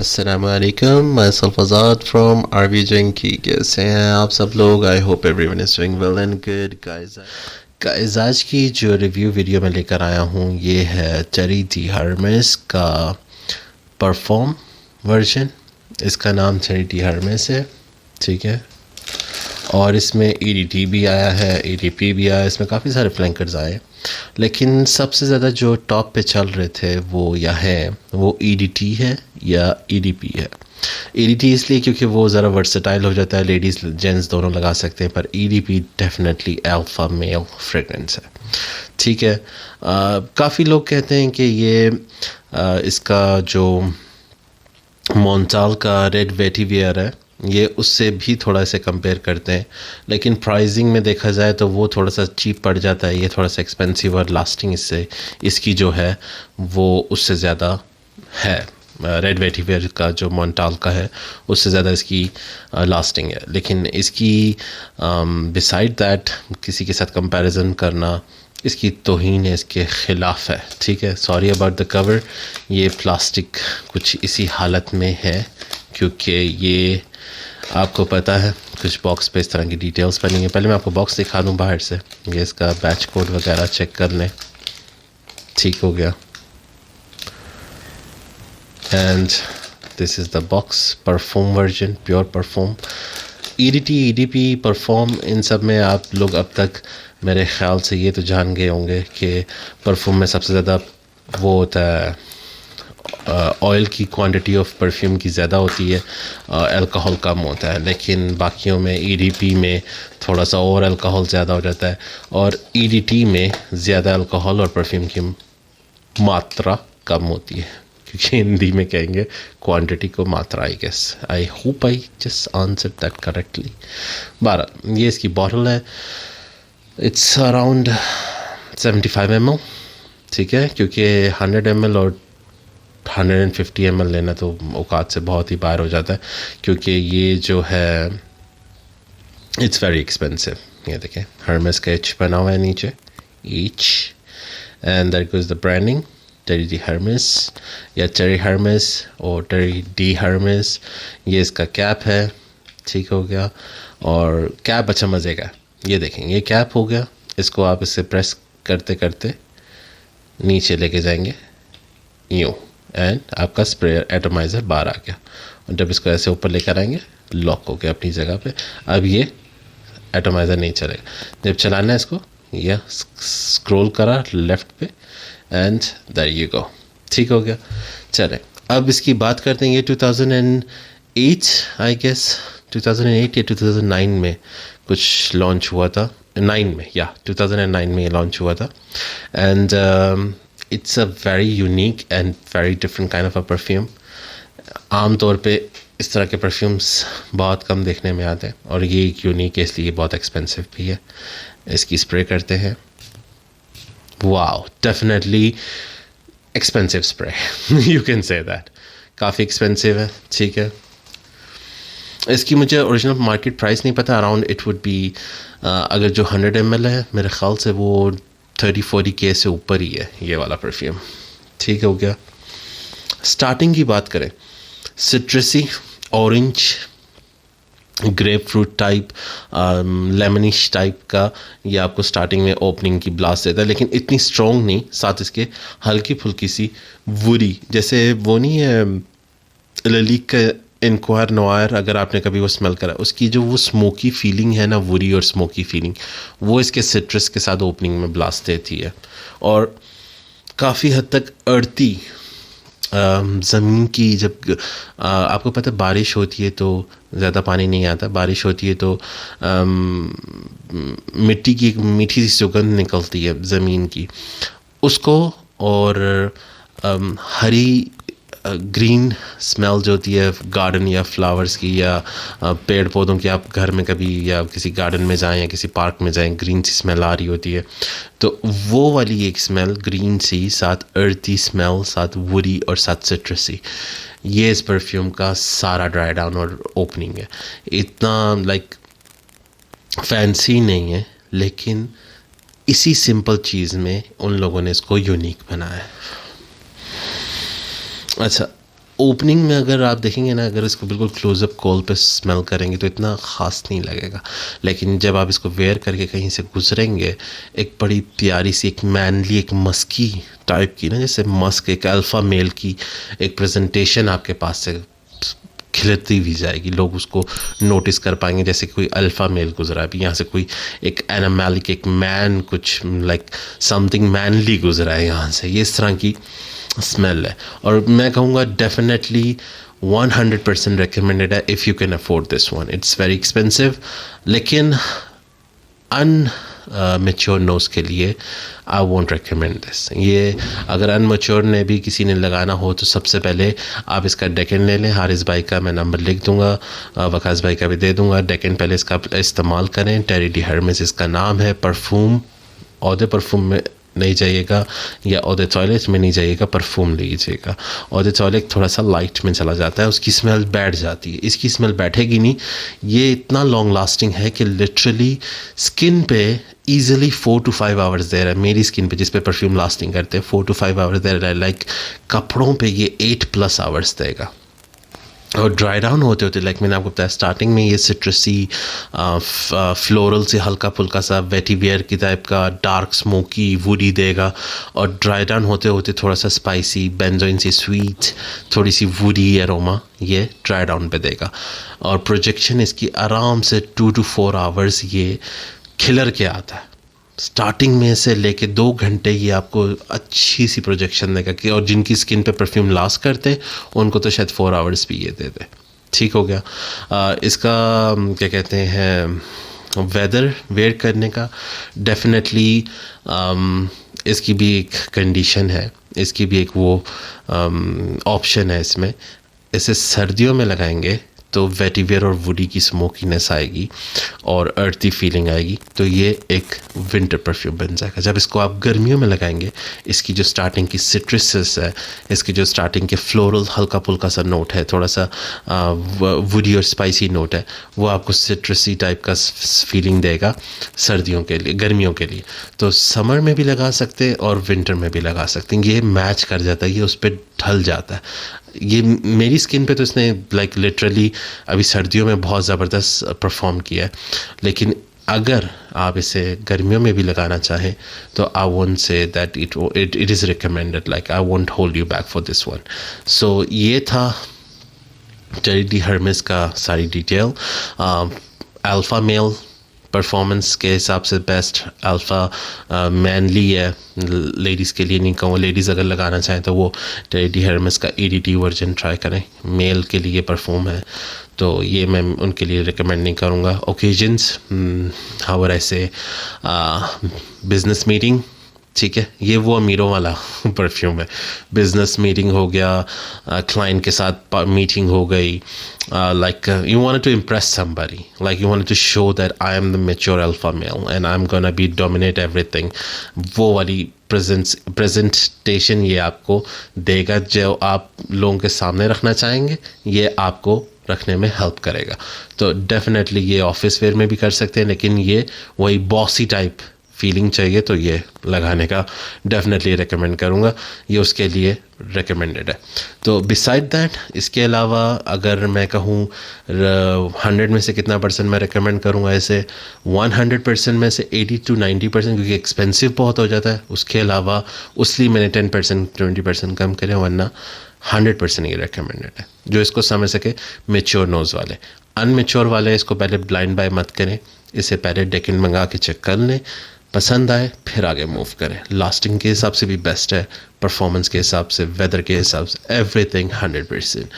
Assalamualaikum, myself Azad from RV Junkie. कैसे हैं आप सब लोग? I hope everyone is doing well and good guys. आज की जो रिव्यू वीडियो मैं लेकर आया हूँ ये है टेरी दी हर्मेस का परफ्यूम वर्जन। इसका नाम टेरी दी हर्मेस है, ठीक है। और इसमें EDT भी आया है, EDP भी आया है, इसमें काफ़ी सारे फ्लैंकर्स आए, लेकिन सबसे ज़्यादा जो टॉप पे चल रहे थे वो EDT है या EDP है। EDT इसलिए क्योंकि वो ज़रा वर्सेटाइल हो जाता है, लेडीज़ जेंट्स दोनों लगा सकते हैं, पर EDP definitely alpha male fragrance है, ठीक है। काफ़ी लोग कहते हैं कि ये इसका जो मोंटाल का रेड वेटिवियर है ये उससे भी थोड़ा से कंपेयर करते हैं, लेकिन प्राइसिंग में देखा जाए तो वो थोड़ा सा चीप पड़ जाता है, ये थोड़ा सा एक्सपेंसिव और लास्टिंग इसकी जो है वो उससे ज़्यादा है। रेड वेटिवियर का जो मोंटाल का है उससे ज़्यादा इसकी लास्टिंग है, लेकिन इसकी बिसाइड दैट किसी के साथ कंपैरिजन करना इसकी तौहीन है, इसके ख़िलाफ़ है, ठीक है। सॉरी अबाउट द कवर, ये प्लास्टिक कुछ इसी हालत में है क्योंकि ये आपको पता है कुछ बॉक्स पे इस तरह की डिटेल्स बनी है। पहले मैं आपको बॉक्स दिखा दूं बाहर से, ये इसका बैच कोड वगैरह चेक कर लें, ठीक हो गया। And this is the box, perfume version, pure perfume. EDT EDP perfume, इन सब में आप लोग अब तक मेरे ख़्याल से ये तो जान गए होंगे कि परफ्यूम में सबसे ज़्यादा वो होता है ऑयल की क्वांटिटी ऑफ परफ्यूम की ज़्यादा होती है, अल्कोहल कम होता है, लेकिन बाकियों में EDP में थोड़ा सा और अल्कोहल ज़्यादा हो जाता है, और EDT में ज़्यादा अल्कोहल और परफ्यूम की मात्रा कम होती है, क्योंकि हिंदी में कहेंगे क्वांटिटी को मात्रा। I guess, I hope I just answer that correctly. 12 ये इसकी बॉटल है, इट्स अराउंड 75 ml, ठीक है, क्योंकि 100 ml और 150 ml लेना तो औकात से बहुत ही बाहर हो जाता है, क्योंकि ये जो है इट्स वेरी एक्सपेंसिव। ये देखें हर्मेस का H बना हुआ है नीचे, H, and that goes the branding Terre d' Hermes या टेरी हर्मेस और टेरी डी हर्मेस। ये इसका कैप है, ठीक हो गया। और कैप अच्छा मज़े का, ये देखें ये कैप हो गया, इसको आप इससे प्रेस करते करते नीचे लेके जाएंगे यूँ, एंड आपका स्प्रे एटमाइज़र बाहर आ गया, और जब इसको ऐसे ऊपर लेकर आएंगे लॉक हो गया अपनी जगह पे। अब ये एटमाइज़र नहीं चलेगा, जब चलाना है इसको या स्क्रॉल करा लेफ़्ट पे एंड देयर यू गो, ठीक हो गया। चलें अब इसकी बात करते हैं। ये 2008 आई गेस 2008 या 2009 में कुछ लॉन्च हुआ था, 9 में या 2009 में ये लॉन्च हुआ था, and it's a very unique and very different kind of a perfume. आम तौर पे इस तरह के परफ्यूम्स बहुत कम देखने में आते हैं, और ये यूनिक है इसलिए बहुत एक्सपेंसिव भी है। इसकी स्प्रे करते हैं, wow definitely expensive spray, you can say that, काफ़ी एक्सपेंसिव है, ठीक है। इसकी मुझे ओरिजिनल मार्केट प्राइस नहीं पता, अराउंड इट वुड बी अगर जो 100 ml है मेरे ख्याल से वो 30-40K से ऊपर ही है ये वाला परफ्यूम, ठीक हो गया। स्टार्टिंग की बात करें, सिट्रसी, orange, grep fruit type, lemonish type का ये आपको स्टार्टिंग में ओपनिंग की ब्लास्ट देता है, लेकिन इतनी स्ट्रॉन्ग नहीं, साथ इसके हल्की फुल्की सी वुडी, जैसे वो नहीं है ललीक का इंक्वायर नोयर, अगर आपने कभी वो स्मेल करा, उसकी जो वो स्मोकी फीलिंग है ना, वुडी और स्मोकी फीलिंग, वो इसके सिट्रस के साथ ओपनिंग में ब्लास्ट देती है, और काफ़ी हद तक अड़ती ज़मीन की, जब आपको पता है बारिश होती है तो ज़्यादा पानी नहीं आता, बारिश होती है तो मिट्टी की एक मीठी सी सुगंध निकलती है ज़मीन की, उसको, और हरी ग्रीन स्मेल जो होती है गार्डन या फ्लावर्स की या पेड़ पौधों की, आप घर में कभी या किसी गार्डन में जाएं या किसी पार्क में जाएं, ग्रीन सी स्मेल आ रही होती है, तो वो वाली एक स्मेल ग्रीन सी, साथ अर्थी स्मेल, साथ वुडी और साथ सिट्रसी, ये इस परफ्यूम का सारा ड्राई डाउन और ओपनिंग है। इतना लाइक फैंसी नहीं है, लेकिन इसी सिंपल चीज़ में उन लोगों ने इसको यूनिक बनाया है। अच्छा, ओपनिंग में अगर आप देखेंगे ना, अगर इसको बिल्कुल क्लोजअप कॉल पे स्मेल करेंगे तो इतना ख़ास नहीं लगेगा, लेकिन जब आप इसको वेयर करके कहीं से गुजरेंगे, एक बड़ी प्यारी सी, एक मैनली, एक मस्की टाइप की ना, जैसे मस्क, एक अल्फ़ा मेल की एक प्रेजेंटेशन आपके पास से खिलती भी जाएगी। लोग उसको नोटिस कर पाएंगे जैसे कोई अल्फ़ा मेल गुजरा है, अभी यहाँ से कोई एक एनिमलिक, एक मैन, कुछ लाइक समथिंग मैनली गुजरा है यहाँ से, ये इस तरह की स्मेल है। और मैं कहूँगा डेफिनेटली 100% रिकमेंडेड है if you can afford this one. It's very expensive, लेकिन मैच्योर नोज़ के लिए आई वोंट रिकमेंड दिस। ये अगर अनमेच्योर ने भी किसी ने लगाना हो तो सबसे पहले आप इसका डेकेन ले लें। हारिस भाई का मैं नंबर लिख दूंगा, वकास भाई का भी दे दूंगा। डेकेन पहले इसका इस्तेमाल करें। टेरी डी हर्मेस इसका नाम है। परफ्यूम, औदे परफ्यूम में नहीं जाइएगा या औदे टॉयलेट में नहीं जाइएगा, परफ्यूम लीजिएगा। औदे टॉयलेट थोड़ा सा लाइट में चला जाता है, उसकी स्मेल बैठ जाती है, इसकी स्मेल बैठेगी नहीं। ये इतना लॉन्ग लास्टिंग है कि लिटरली स्किन पे ईजिली 4 to 5 आवर्स दे रहा है। मेरी स्किन पे जिस पे परफ्यूम लास्टिंग करते हैं 4 to 5 आवर्स दे रहा है, लाइक कपड़ों पे ये 8+ आवर्स देगा। और ड्राई डाउन होते होते, लाइक मैंने आपको बताया स्टार्टिंग में, ये सिट्रसी फ्लोरल से हल्का फुल्का सा वेटिवेयर की टाइप का डार्क स्मोकी वुडी देगा, और ड्राई डाउन होते होते थोड़ा सा स्पाइसी बेंजोइन सी स्वीट, थोड़ी सी वुडी एरोमा ये ड्राई डाउन पे देगा। और प्रोजेक्शन इसकी आराम से 2 to 4 आवर्स ये खिलर के आता है। स्टार्टिंग में से लेके 2 घंटे ये आपको अच्छी सी प्रोजेक्शन देगा कि, और जिनकी स्किन पे परफ्यूम लास्ट करते हैं उनको तो शायद 4 आवर्स भी ये दे दे। ठीक हो गया। इसका क्या कहते हैं, वेदर वेयर करने का डेफिनेटली इसकी भी एक कंडीशन है, इसकी भी एक वो ऑप्शन है इसमें। इसे सर्दियों में लगाएंगे तो वेटिवेयर और वुडी की स्मोकीनेस आएगी और अर्थी फीलिंग आएगी, तो ये एक विंटर परफ्यूम बन जाएगा। जब इसको आप गर्मियों में लगाएंगे, इसकी जो स्टार्टिंग की सिट्रसेस है, इसकी जो स्टार्टिंग के फ्लोरल हल्का फुल्का सा नोट है, थोड़ा सा वुडी और स्पाइसी नोट है, वो आपको सिट्रसी टाइप का फीलिंग देगा सर्दियों के लिए, गर्मियों के लिए। तो समर में भी लगा सकते हैं और विंटर में भी लगा सकते हैं, ये मैच कर जाता है, ये उस पर ढल जाता है। ये मेरी स्किन पे तो इसने लाइक लिटरली अभी सर्दियों में बहुत ज़बरदस्त परफॉर्म किया है, लेकिन अगर आप इसे गर्मियों में भी लगाना चाहें तो I won't say that it is recommended, like I won't hold you back for this one. So ये था टेरी डी हर्मेस का सारी डिटेल। अल्फ़ा मेल परफॉर्मेंस के हिसाब से बेस्ट अल्फ़ा मैनली है, लेडीज़ के लिए नहीं कहूँ। लेडीज़ अगर लगाना चाहें तो वो टेरी डी हर्मेस का EDT वर्जन ट्राई करें। मेल के लिए परफ्यूम है तो ये मैं उनके लिए रिकमेंड नहीं करूँगा। ओकेजन्स हाउ ऐसे बिज़नेस मीटिंग, ठीक है, ये वो अमीरों वाला परफ्यूम है। बिजनेस मीटिंग हो गया, क्लाइंट के साथ मीटिंग हो गई, like you wanted to impress somebody, like you wanted to show that I am the mature alpha male and I am gonna be dominate everything, वो वाली प्रेजेंटेशन ये आपको देगा। जो आप लोगों के सामने रखना चाहेंगे ये आपको रखने में हेल्प करेगा। तो डेफिनेटली ये ऑफिस वेयर में भी कर सकते हैं, लेकिन ये वही बॉसी टाइप फीलिंग चाहिए तो ये लगाने का डेफिनेटली रिकमेंड करूँगा, ये उसके लिए रिकमेंडेड है। तो बिसाइड दैट, इसके अलावा अगर मैं कहूँ 100 में से कितना परसेंट मैं रिकमेंड करूँगा इसे, 100% में से 80 to 90%, क्योंकि एक्सपेंसिव बहुत हो जाता है। उसके अलावा उसलिए मैंने 10% 20% कम करे, वरना 100% ये रिकमेंडेड है। जो इसको समझ सके, मेच्योर नोज़ वाले। अनमेच्योर वाले इसको पहले ब्लाइंड बाय मत करें, इसे पहले डेकिन मंगा के चेक कर लें, पसंद आए फिर आगे मूव करें। लास्टिंग के हिसाब से भी बेस्ट है, परफॉर्मेंस के हिसाब से, वेदर के हिसाब से, एवरीथिंग 100%।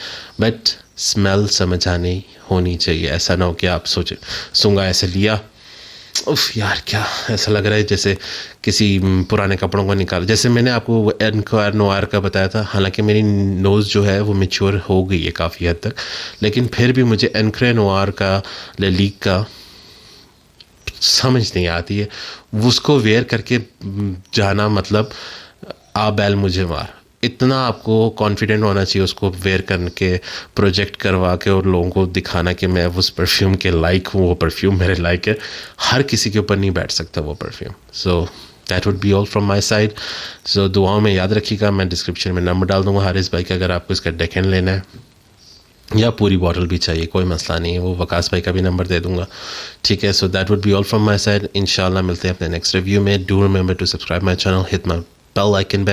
बट स्मेल समझ आनी होनी चाहिए। ऐसा ना हो कि आप सोचें सूंगा ऐसे लिया, उफ यार क्या ऐसा लग रहा है जैसे किसी पुराने कपड़ों को निकाल, जैसे मैंने आपको एनक्वायर नोआर का बताया था। हालांकि मेरी नोज़ जो है वो मैच्योर हो गई है काफ़ी हद तक, लेकिन फिर भी मुझे एनक्वायर नोआर का, लेलीक का समझ नहीं आती है। उसको वेयर करके जाना मतलब आ बैल मुझे मार, इतना आपको कॉन्फिडेंट होना चाहिए उसको वेयर करके, प्रोजेक्ट करवा के और लोगों को दिखाना कि मैं उस परफ्यूम के लाइक हूँ, वो परफ्यूम मेरे लाइक है। हर किसी के ऊपर नहीं बैठ सकता वो perfume. So that would be all from my side. So दुआओं में याद रखिएगा. मैं डिस्क्रिप्शन में नंबर डाल दूँगा हारिस भाई का, अगर आपको इसका डेकन लेना है या पूरी बॉटल भी चाहिए, कोई मसला नहीं है. वो वकास भाई का भी नंबर दे दूंगा. ठीक है. So that would be all from my side. इंशाल्लाह मिलते हैं अपने नेक्स्ट रिव्यू में. Do remember to subscribe my channel, hit my bell icon